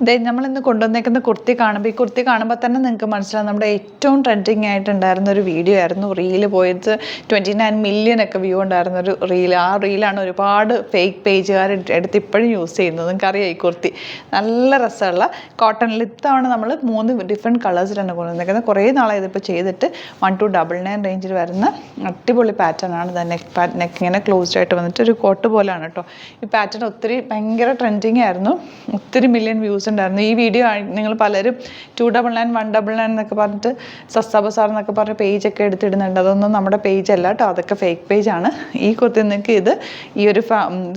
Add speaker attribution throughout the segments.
Speaker 1: നമ്മളിന്ന് കൊണ്ടുവന്നേക്കുന്ന കുർത്തി കാണുമ്പോൾ ഈ കുർത്തി കാണുമ്പോൾ തന്നെ നിങ്ങൾക്ക് മനസ്സിലാവും നമ്മുടെ ഏറ്റവും ട്രെൻഡിങ് ആയിട്ടുണ്ടായിരുന്ന ഒരു വീഡിയോ ആയിരുന്നു. റീല് പോയത് 29 മില്യൺ ഒക്കെ വ്യൂ ഉണ്ടായിരുന്ന ഒരു റീൽ. ആ റീലാണ് ഒരുപാട് ഫേക്ക് പേജുകാർ എടുത്ത് ഇപ്പോഴും യൂസ് ചെയ്യുന്നത്. നിങ്ങൾക്കറിയാം ഈ കുർത്തി നല്ല രസമുള്ള കോട്ടണിൽ ഇത്തവണ നമ്മൾ 3 ഡിഫറെൻറ്റ് കളേഴ്സിലാണ് കൊണ്ടുവന്നേക്കുന്നത്. കുറേ നാളെ ഇതിപ്പോൾ ചെയ്തിട്ട് 1299 റേഞ്ചിൽ വരുന്ന അടിപൊളി പാറ്റേൺ ആണ്. നെക്ക് ഇങ്ങനെ ക്ലോസ്ഡ് ആയിട്ട് വന്നിട്ട് ഒരു കോട്ട് പോലെയാണ് കേട്ടോ. ഈ പാറ്റേൺ ഒത്തിരി ഭയങ്കര ട്രെൻഡിങ് ആയിരുന്നു. ഒത്തിരി മില്യൺ വ്യൂസ് ഉണ്ടായിരുന്നു. ഈ വീഡിയോ നിങ്ങൾ പലരും 299 199 എന്നൊക്കെ പറഞ്ഞിട്ട് സസ്ത ബസാർ എന്നൊക്കെ പറഞ്ഞ പേജൊക്കെ എടുത്തിടുന്നുണ്ട്. അതൊന്നും നമ്മുടെ പേജ് അല്ല കേട്ടോ, അതൊക്കെ ഫേക്ക് പേജാണ്. ഈ കുർത്തി നിങ്ങൾക്ക് ഈ ഒരു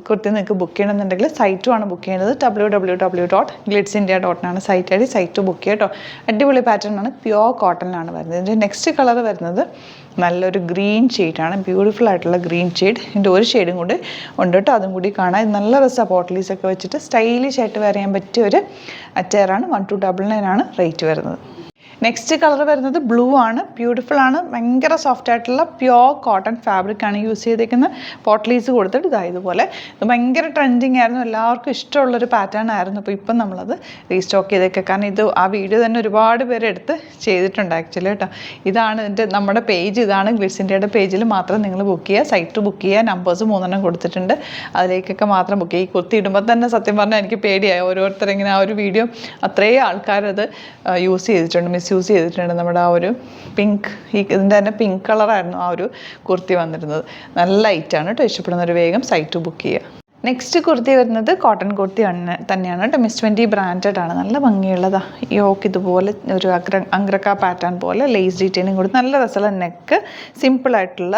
Speaker 1: കുർത്തി നിങ്ങൾക്ക് ബുക്ക് ചെയ്യണമെന്നുണ്ടെങ്കിൽ സൈറ്റുമാണ് ബുക്ക് ചെയ്യുന്നത്. www.glitzindia.in site I D. Site book ചെയ്യുക കേട്ടോ. അടിപൊളി പാറ്റേൺ ആണ്, പ്യുവർ കോട്ടണിലാണ് വരുന്നത്. ഇതിൻ്റെ നെക്സ്റ്റ് കളർ വരുന്നത് നല്ലൊരു ഗ്രീൻ ഷെയ്ഡാണ്, ബ്യൂട്ടിഫുൾ ആയിട്ടുള്ള ഗ്രീൻ ഷെയ്ഡ്. ഇതിൻ്റെ ഒരു ഷെയ്ഡും കൂടി ഉണ്ട് കേട്ടോ, അതും കൂടി കാണാൻ നല്ല രസമാണ്. പോട്ട്ലീസൊക്കെ വെച്ചിട്ട് സ്റ്റൈലിഷ് ആയിട്ട് വെയർ ചെയ്യാൻ പറ്റിയ ഒരു അറ്റയറാണ്. 1299 ആണ് റേറ്റ് വരുന്നത്. നെക്സ്റ്റ് കളർ വരുന്നത് ബ്ലൂ ആണ്, ബ്യൂട്ടിഫുൾ ആണ്, ഭയങ്കര സോഫ്റ്റ് ആയിട്ടുള്ള പ്യുവർ കോട്ടൺ ഫാബ്രിക് ആണ് യൂസ് ചെയ്തേക്കുന്നത്. പോട്ട്ലീസ് കൊടുത്തിട്ട് ഇതുപോലെ ഇത് ഭയങ്കര ട്രെൻഡിങ് ആയിരുന്നു, എല്ലാവർക്കും ഇഷ്ടമുള്ളൊരു പാറ്റേൺ ആയിരുന്നു. അപ്പോൾ ഇപ്പം നമ്മളത് റീസ്റ്റോക്ക് ചെയ്തേക്കുക. കാരണം ആ വീഡിയോ തന്നെ ഒരുപാട് പേര് എടുത്ത് ചെയ്തിട്ടുണ്ട് ആക്ച്വലി കേട്ടോ. ഇതാണ് നമ്മുടെ പേജ്, ഇതാണ് ഗ്ലിറ്റ്സ് ഇന്ത്യയുടെ പേജിൽ മാത്രം നിങ്ങൾ ബുക്ക് ചെയ്യുക, സൈറ്റ് ബുക്ക് ചെയ്യുക. നമ്പേഴ്സ് 3 കൊടുത്തിട്ടുണ്ട്, അതിലേക്കൊക്കെ മാത്രം ബുക്ക് ചെയ്യുക. ഈ കുർത്തി ഇടുമ്പോൾ തന്നെ സത്യം പറഞ്ഞാൽ എനിക്ക് പേടിയായി. ഓരോരുത്തരിങ്ങനെ ആ ഒരു വീഡിയോ അത്രയും ആൾക്കാരത് യൂസ് ചെയ്തിട്ടുണ്ട്, യൂസ് ചെയ്തിട്ടുണ്ട്. നമ്മുടെ ആ ഒരു പിങ്ക്, ഇതിൻ്റെ തന്നെ പിങ്ക് കളറായിരുന്നു ആ ഒരു കുർത്തി വന്നിരുന്നത്. നല്ല ലൈറ്റാണ് കേട്ടോ, ഇഷ്ടപ്പെടുന്നവർ വേഗം സൈറ്റ് ബുക്ക് ചെയ്യുക. നെക്സ്റ്റ് കുർത്തി വരുന്നത് കോട്ടൺ കുർത്തി തന്നെയാണ് കേട്ടോ. മിസ് 20 ബ്രാൻഡഡ് ആണ്, നല്ല ഭംഗിയുള്ളതാണ്. യോക്ക് ഇതുപോലെ ഒരു അങ്ക്രക്ക പാറ്റേൺ പോലെ ലേസ് ഡീറ്റെയിലിംഗ് കൊടുത്ത് നല്ല രസമുള്ള നെക്ക്, സിമ്പിളായിട്ടുള്ള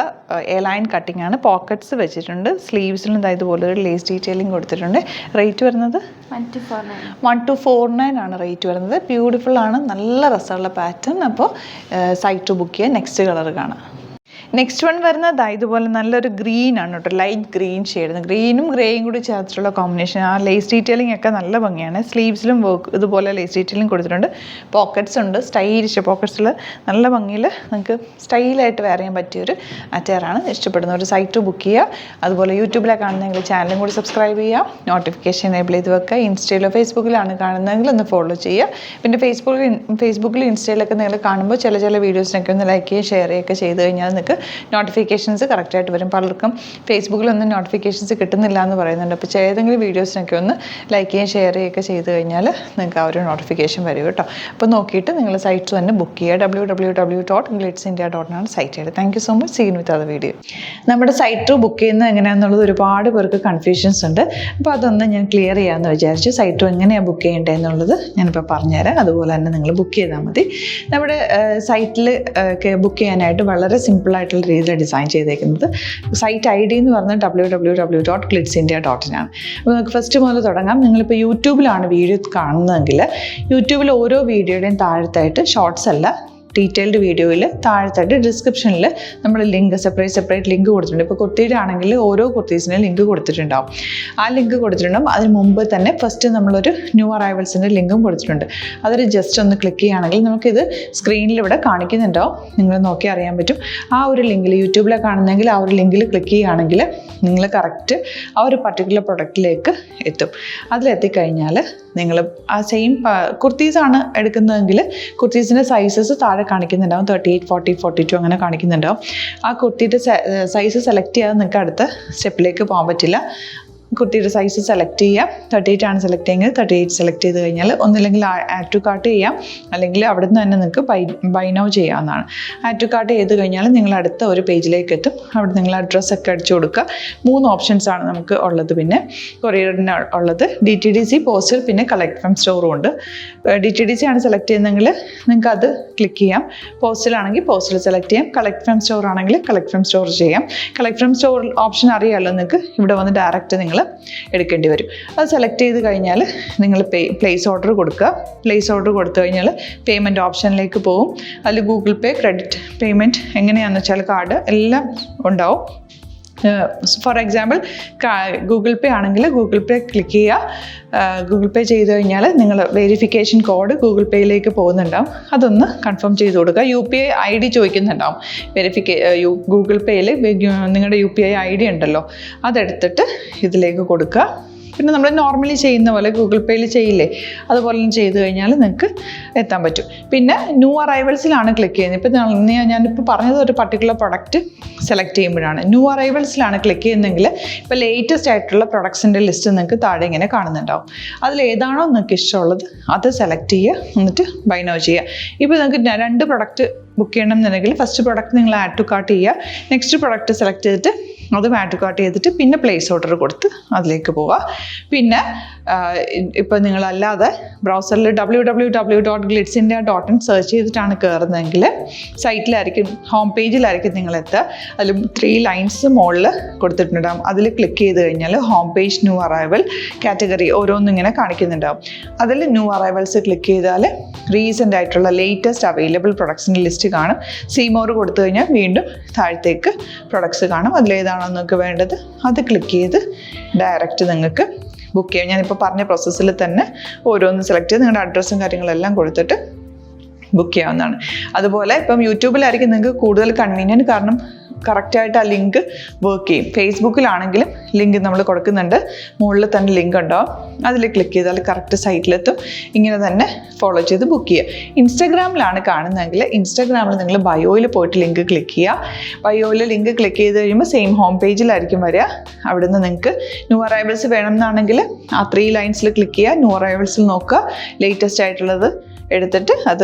Speaker 1: എലൈൻ കട്ടിംഗ് ആണ്. പോക്കറ്റ്സ് വെച്ചിട്ടുണ്ട്, സ്ലീവ്സിലും ഇതുപോലെ ഒരു ലേസ് ഡീറ്റെയിലിംഗ് കൊടുത്തിട്ടുണ്ട്. റേറ്റ് വരുന്നത് 1249 ആണ് റേറ്റ് വരുന്നത്. ബ്യൂട്ടിഫുൾ ആണ്, നല്ല രസമുള്ള പാറ്റേൺ. അപ്പോൾ സൈറ്റ് ബുക്ക് ചെയ്യുക. നെക്സ്റ്റ് കളർ കാണാം. നെക്സ്റ്റ് വൺ വരുന്നത് ഇതുപോലെ നല്ലൊരു ഗ്രീൻ ആണ് കേട്ടോ, ലൈറ്റ് ഗ്രീൻ ഷെയ്ഡ്. ഗ്രീനും ഗ്രേയും കൂടി ചേർത്തിട്ടുള്ള കോമ്പിനേഷൻ. ആ ലേസ് ഡീറ്റെയിലിംഗ് ഒക്കെ നല്ല ഭംഗിയാണ്. സ്ലീവ്സിലും വർക്ക് ഇതുപോലെ ലേസ് ഡീറ്റെയിലിംഗ് കൊടുത്തിട്ടുണ്ട്. പോക്കറ്റ്സ് ഉണ്ട്, സ്റ്റൈലിഷ് പോക്കറ്റ്സിൽ നല്ല ഭംഗിയിൽ നിങ്ങൾക്ക് സ്റ്റൈലായിട്ട് വെയർ ചെയ്യാൻ പറ്റിയൊരു അറ്റയറാണ്. ഇഷ്ടപ്പെടുന്ന ഒരു സൈറ്റ് ബുക്ക് ചെയ്യുക. അതുപോലെ യൂട്യൂബിലാണ് കാണുന്നതെങ്കിൽ ചാനലും കൂടി സബ്സ്ക്രൈബ് ചെയ്യുക, നോട്ടിഫിക്കേഷൻ എനേബിൾ ചെയ്ത് വെക്കുക. ഇൻസ്റ്റയിലോ ഫേസ്ബുക്കിലാണ് കാണുന്നതെങ്കിൽ ഒന്ന് ഫോളോ ചെയ്യുക. പിന്നെ ഫേസ്ബുക്കിലും ഇൻസ്റ്റയിലൊക്കെ നിങ്ങൾ കാണുമ്പോൾ ചില വീഡിയോസിനൊക്കെ ഒന്ന് ലൈക്ക് ചെയ്യുക, ഷെയർ ചെയ്യുകയൊക്കെ ചെയ്ത് കഴിഞ്ഞാൽ നിങ്ങൾക്ക് നോട്ടിഫിക്കേഷൻസ് കറക്റ്റായിട്ട് വരും. പലർക്കും ഫേസ്ബുക്കിലൊന്നും നോട്ടിഫിക്കേഷൻസ് കിട്ടുന്നില്ല എന്ന് പറയുന്നുണ്ട്. അപ്പോൾ ഏതെങ്കിലും വീഡിയോസിനൊക്കെ ഒന്ന് ലൈക്ക് ചെയ്യുകയും ഷെയർ ചെയ്യുകയൊക്കെ ചെയ്ത് കഴിഞ്ഞാൽ നിങ്ങൾക്ക് ആ ഒരു നോട്ടിഫിക്കേഷൻ വരും കേട്ടോ. അപ്പോൾ നോക്കിയിട്ട് നിങ്ങൾ സൈറ്റ്സ് തന്നെ ബുക്ക് ചെയ്യുക. www.glitzindia.in സൈറ്റ് ചെയ്ത്. Thank you so much. Seen with അത് വീഡിയോ. നമ്മുടെ സൈറ്റ് ബുക്ക് ചെയ്യുന്നത് എങ്ങനെയാണെന്നുള്ളത് ഒരുപാട് പേർക്ക് കൺഫ്യൂഷൻസ് ഉണ്ട്. അപ്പോൾ അതൊന്ന് ഞാൻ ക്ലിയർ ചെയ്യാമെന്ന് വിചാരിച്ചു. സൈറ്റ് എങ്ങനെയാണ് ബുക്ക് ചെയ്യേണ്ടത് എന്നുള്ളത് ഞാനിപ്പോൾ പറഞ്ഞുതരാം. അതുപോലെ തന്നെ നിങ്ങൾ ബുക്ക് ചെയ്താൽ മതി. നമ്മുടെ സൈറ്റിൽ ബുക്ക് ചെയ്യാനായിട്ട് വളരെ സിമ്പിളായിട്ടുള്ള രീതിയിൽ ഡിസൈൻ ചെയ്തേക്കുന്നത്. സൈറ്റ് ഐ ഡി എന്ന് പറഞ്ഞാൽ www.glitzindia.in ആണ്. അപ്പോൾ നമുക്ക് ഫസ്റ്റ് മുതൽ തുടങ്ങാം. നിങ്ങളിപ്പോൾ യൂട്യൂബിലാണ് വീഡിയോ കാണുന്നതെങ്കിൽ യൂട്യൂബിൽ ഓരോ വീഡിയോയുടെയും താഴത്തായിട്ട് ഷോർട്സ് അല്ല, ഡീറ്റെയിൽഡ് വീഡിയോയിൽ താഴത്തായിട്ട് ഡിസ്ക്രിപ്ഷനിൽ നമ്മൾ ലിങ്ക് സെപ്പറേറ്റ് ലിങ്ക് കൊടുത്തിട്ടുണ്ട്. ഇപ്പോൾ കുർത്തിയുടെ ആണെങ്കിൽ ഓരോ കുർത്തീസിനും ലിങ്ക് കൊടുത്തിട്ടുണ്ടാവും. ആ ലിങ്ക് കൊടുത്തിട്ടുണ്ടാവും. അതിന് മുമ്പ് തന്നെ ഫസ്റ്റ് നമ്മളൊരു ന്യൂ അറൈവൽസിൻ്റെ ലിങ്കും കൊടുത്തിട്ടുണ്ട്. അതൊരു ജസ്റ്റ് ഒന്ന് ക്ലിക്ക് ചെയ്യുകയാണെങ്കിൽ നമുക്കിത് സ്ക്രീനിൽ ഇവിടെ കാണിക്കുന്നുണ്ടാവും, നിങ്ങൾ നോക്കി അറിയാൻ പറ്റും. ആ ഒരു ലിങ്കിൽ യൂട്യൂബിലെ കാണുന്നെങ്കിൽ ആ ഒരു ലിങ്കിൽ ക്ലിക്ക് ചെയ്യുകയാണെങ്കിൽ നിങ്ങൾ കറക്റ്റ് ആ ഒരു പർട്ടിക്കുലർ പ്രൊഡക്റ്റിലേക്ക് എത്തും. അതിലെത്തിക്കഴിഞ്ഞാൽ നിങ്ങൾ ആ സെയിം കുർത്തീസാണ് എടുക്കുന്നതെങ്കിൽ കുർത്തീസിൻ്റെ സൈസസ് താഴെ കാണിക്കുന്നുണ്ടാവും. 38, 40, 42 അങ്ങനെ കാണിക്കുന്നുണ്ടാവും. ആ കുർത്തിയുടെ സൈസ് സെലക്ട് ചെയ്യാതെ നിങ്ങൾക്ക് അടുത്ത സ്റ്റെപ്പിലേക്ക് പോകാൻ പറ്റില്ല. കുർത്തിയുടെ സൈസ് സെലക്ട് ചെയ്യാം. 38 ആണ് സെലക്ട് ചെയ്യുന്നത്. 38 സെലക്ട് ചെയ്ത് കഴിഞ്ഞാൽ ഒന്നില്ലെങ്കിൽ ആഡ് ടു കാർട്ട് ചെയ്യാം, അല്ലെങ്കിൽ അവിടെ നിന്ന് തന്നെ നിങ്ങൾക്ക് ബൈ നൗ ചെയ്യാവുന്നതാണ്. ആഡ് ടു കാർട്ട് ചെയ്ത് കഴിഞ്ഞാൽ നിങ്ങൾ അടുത്ത ഒരു പേജിലേക്ക് എത്തും. അവിടെ നിങ്ങൾ അഡ്രസ്സൊക്കെ അടിച്ചു കൊടുക്കുക. 3 ഓപ്ഷൻസാണ് നമുക്ക് ഉള്ളത്. പിന്നെ കൊറിയറിന് ഉള്ളത് DTDC, പോസ്റ്റൽ, പിന്നെ കളക്ട് ഫ്രം സ്റ്റോറും ഉണ്ട്. DTDC ആണ് സെലക്ട് ചെയ്യുന്നതെങ്കിൽ നിങ്ങൾക്ക് അത് ക്ലിക്ക് ചെയ്യാം. പോസ്റ്റലാണെങ്കിൽ പോസ്റ്റൽ സെലക്ട് ചെയ്യാം. കളക്ട് ഫ്രം സ്റ്റോർ ആണെങ്കിൽ കളക്ട് ഫ്രം സ്റ്റോർ ചെയ്യാം. കളക്ട് ഫ്രം സ്റ്റോർ ഓപ്ഷൻ അറിയാമല്ലോ നിങ്ങൾക്ക്. ഇവിടെ വന്ന് ഡയറക്റ്റ് നിങ്ങൾ എടുക്കേണ്ടി വരും. അത് സെലക്ട് ചെയ്ത് കഴിഞ്ഞാൽ നിങ്ങൾ പ്ലേസ് ഓർഡർ കൊടുക്കുക. പ്ലേസ് ഓർഡർ കൊടുത്തു കഴിഞ്ഞാൽ പേയ്മെൻറ്റ് ഓപ്ഷനിലേക്ക് പോകും. അതിൽ ഗൂഗിൾ പേ, ക്രെഡിറ്റ് പേയ്മെൻറ്റ് എങ്ങനെയാണെന്ന് വെച്ചാൽ കാർഡ് എല്ലാം ഉണ്ടാവും. ഫോർ എക്സാമ്പിൾ ഗൂഗിൾ പേ ആണെങ്കിൽ ഗൂഗിൾ പേ ക്ലിക്ക് ചെയ്യുക. ഗൂഗിൾ പേ ചെയ്ത് കഴിഞ്ഞാൽ നിങ്ങൾ വെരിഫിക്കേഷൻ കോഡ് ഗൂഗിൾ പേയിലേക്ക് പോകുന്നുണ്ടാവും. അതൊന്ന് കൺഫേം ചെയ്ത് കൊടുക്കുക. UPI ID ചോദിക്കുന്നുണ്ടാവും. ഗൂഗിൾ പേയിൽ നിങ്ങളുടെ UPI ID ഉണ്ടല്ലോ, അതെടുത്തിട്ട് ഇതിലേക്ക് കൊടുക്കുക. പിന്നെ നമ്മൾ നോർമലി ചെയ്യുന്ന പോലെ ഗൂഗിൾ പേയിൽ ചെയ്യില്ലേ, അതുപോലെ ചെയ്ത് കഴിഞ്ഞാൽ നിങ്ങൾക്ക് എത്താൻ പറ്റും. പിന്നെ ന്യൂ അറൈവൽസിലാണ് ക്ലിക്ക് ചെയ്യുന്നത്. ഇപ്പോൾ ഞാനിപ്പോൾ പറഞ്ഞത് ഒരു പർട്ടിക്കുലർ പ്രൊഡക്റ്റ് സെലക്ട് ചെയ്യുമ്പോഴാണ്. ന്യൂ അറൈവൽസിലാണ് ക്ലിക്ക് ചെയ്യുന്നതെങ്കിൽ ഇപ്പോൾ ലേറ്റസ്റ്റ് ആയിട്ടുള്ള പ്രൊഡക്ട്സിൻ്റെ ലിസ്റ്റ് നിങ്ങൾക്ക് താഴെ ഇങ്ങനെ കാണുന്നുണ്ടാവും. അതിൽ ഏതാണോ നിങ്ങൾക്ക് ഇഷ്ടമുള്ളത് അത് സെലക്ട് ചെയ്യുക, എന്നിട്ട് ബൈ നൗ ചെയ്യുക. ഇപ്പോൾ നിങ്ങൾക്ക് 2 പ്രൊഡക്റ്റ് ബുക്ക് ചെയ്യണം എന്നുണ്ടെങ്കിൽ ഫസ്റ്റ് പ്രൊഡക്റ്റ് നിങ്ങൾ ആഡ് ടു കാർട്ട് ചെയ്യുക, നെക്സ്റ്റ് പ്രൊഡക്റ്റ് സെലക്ട് ചെയ്തിട്ട് അതും ആഡ് ടു കാർട്ട് ചെയ്തിട്ട് പിന്നെ പ്ലേസ് ഓർഡർ കൊടുത്ത് അതിലേക്ക് പോവുക. പിന്നെ ഇപ്പോൾ നിങ്ങളല്ലാതെ ബ്രൗസറിൽ www.glitzindia.in സെർച്ച് ചെയ്തിട്ടാണ് കയറുന്നതെങ്കിൽ സൈറ്റിലായിരിക്കും, ഹോം പേജിലായിരിക്കും നിങ്ങളെത്തുക. അതിൽ 3 ലൈൻസ് മുകളിൽ കൊടുത്തിട്ടുണ്ടാകും. അതിൽ ക്ലിക്ക് ചെയ്ത് കഴിഞ്ഞാൽ home page, new arrival, category ഓരോന്നും ഇങ്ങനെ കാണിക്കുന്നുണ്ടാവും. അതിൽ ന്യൂ അറൈവൽസ് ക്ലിക്ക് ചെയ്താൽ റീസെൻ്റ് ആയിട്ടുള്ള ലേറ്റസ്റ്റ് അവൈലബിൾ പ്രൊഡക്ട്സിൻ്റെ ലിസ്റ്റ് കാണും. സീമോർ കൊടുത്തു കഴിഞ്ഞാൽ വീണ്ടും താഴത്തേക്ക് പ്രൊഡക്ട്സ് കാണും. അതിലേതാണോ നിങ്ങൾക്ക് വേണ്ടത് അത് ക്ലിക്ക് ചെയ്ത് ഡയറക്റ്റ് നിങ്ങൾക്ക് ബുക്ക് ചെയ്യാം. ഞാനിപ്പോൾ പറഞ്ഞ പ്രോസസ്സിൽ തന്നെ ഓരോന്ന് സെലക്ട് ചെയ്ത് നിങ്ങളുടെ അഡ്രസ്സും കാര്യങ്ങളെല്ലാം കൊടുത്തിട്ട് ബുക്ക് ചെയ്യാവുന്നതാണ്. അതുപോലെ ഇപ്പം യൂട്യൂബിലായിരിക്കും നിങ്ങൾക്ക് കൂടുതൽ കൺവീനിയൻറ്റ്, കാരണം കറക്റ്റായിട്ട് ആ ലിങ്ക് വർക്ക് ചെയ്യും. ഫേസ്ബുക്കിലാണെങ്കിലും ലിങ്ക് നമ്മൾ കൊടുക്കുന്നുണ്ട്, മുകളിൽ തന്നെ ലിങ്ക് ഉണ്ടാവും. അതിൽ ക്ലിക്ക് ചെയ്താൽ കറക്റ്റ് സൈറ്റിലെത്തും. ഇങ്ങനെ തന്നെ ഫോളോ ചെയ്ത് ബുക്ക് ചെയ്യുക. ഇൻസ്റ്റാഗ്രാമിലാണ് കാണുന്നതെങ്കിൽ ഇൻസ്റ്റാഗ്രാമിൽ നിങ്ങൾ ബയോയിൽ പോയിട്ട് ലിങ്ക് ക്ലിക്ക് ചെയ്യുക. ബയോയിൽ ലിങ്ക് ക്ലിക്ക് ചെയ്ത് കഴിയുമ്പോൾ സെയിം ഹോം പേജിലായിരിക്കും വരിക. അവിടുന്ന് നിങ്ങൾക്ക് ന്യൂ അറൈവൽസ് വേണമെന്നാണെങ്കിൽ ആ 3 ലൈൻസിൽ ക്ലിക്ക് ചെയ്യുക, ന്യൂ അറൈവൽസിൽ നോക്കുക, ലേറ്റസ്റ്റ് ആയിട്ടുള്ളത് എടുത്തിട്ട് അത്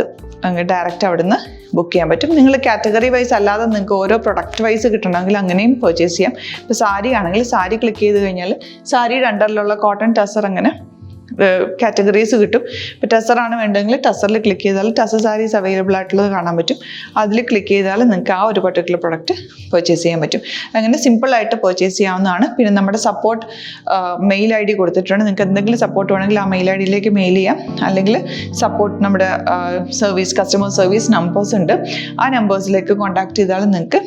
Speaker 1: ഡയറക്റ്റ് അവിടുന്ന് ബുക്ക് ചെയ്യാൻ പറ്റും. നിങ്ങൾ കാറ്റഗറി വൈസ് അല്ലാതെ നിങ്ങൾക്ക് ഓരോ പ്രൊഡക്റ്റ് വൈസ് കിട്ടണമെങ്കിൽ അങ്ങനെയും പർച്ചേസ് ചെയ്യാം. ഇപ്പോൾ സാരി ആണെങ്കിൽ സാരി ക്ലിക്ക് ചെയ്ത് കഴിഞ്ഞാൽ സാരിയുടെ അണ്ടറിലുള്ള കോട്ടൺ ടസർ അങ്ങനെ കാറ്റഗറീസ് കിട്ടും. ഇപ്പോൾ ടസറാണ് വേണ്ടതെങ്കിൽ ടസറിൽ ക്ലിക്ക് ചെയ്താൽ ടസർ സാരീസ് അവൈലബിൾ ആയിട്ടുള്ളത് കാണാൻ പറ്റും. അതിൽ ക്ലിക്ക് ചെയ്താൽ നിങ്ങൾക്ക് ആ ഒരു പർട്ടിക്കുലർ പ്രൊഡക്റ്റ് പർച്ചേസ് ചെയ്യാൻ പറ്റും. അങ്ങനെ സിമ്പിളായിട്ട് പർച്ചേസ് ചെയ്യാവുന്നതാണ്. പിന്നെ നമ്മുടെ സപ്പോർട്ട് മെയിൽ ID കൊടുത്തിട്ടുണ്ട്. നിങ്ങൾക്ക് എന്തെങ്കിലും സപ്പോർട്ട് വേണമെങ്കിൽ ആ മെയിൽ IDയിലേക്ക് മെയിൽ ചെയ്യാം. അല്ലെങ്കിൽ സപ്പോർട്ട് നമ്മുടെ കസ്റ്റമർ സർവീസ് നമ്പേഴ്സ് ഉണ്ട്, ആ നമ്പേഴ്സിലേക്ക് കോൺടാക്ട് ചെയ്താൽ നിങ്ങൾക്ക്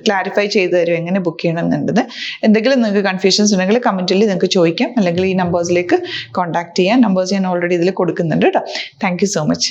Speaker 1: ക്ലാരിഫൈ ചെയ്ത് തരും എങ്ങനെ ബുക്ക് ചെയ്യണം എന്നുള്ളത്. എന്തെങ്കിലും നിങ്ങൾക്ക് കൺഫ്യൂഷൻസ് ഉണ്ടെങ്കിൽ കമൻറ്റിൽ നിങ്ങൾക്ക് ചോദിക്കാം, അല്ലെങ്കിൽ ഈ നമ്പേഴ്സിലേക്ക് കോൺടാക്ട് ചെയ്യാം. നമ്പേഴ്സ് ഞാൻ ഓൾറെഡി ഇതിൽ കൊടുക്കുന്നുണ്ട് കേട്ടോ. Thank you so much.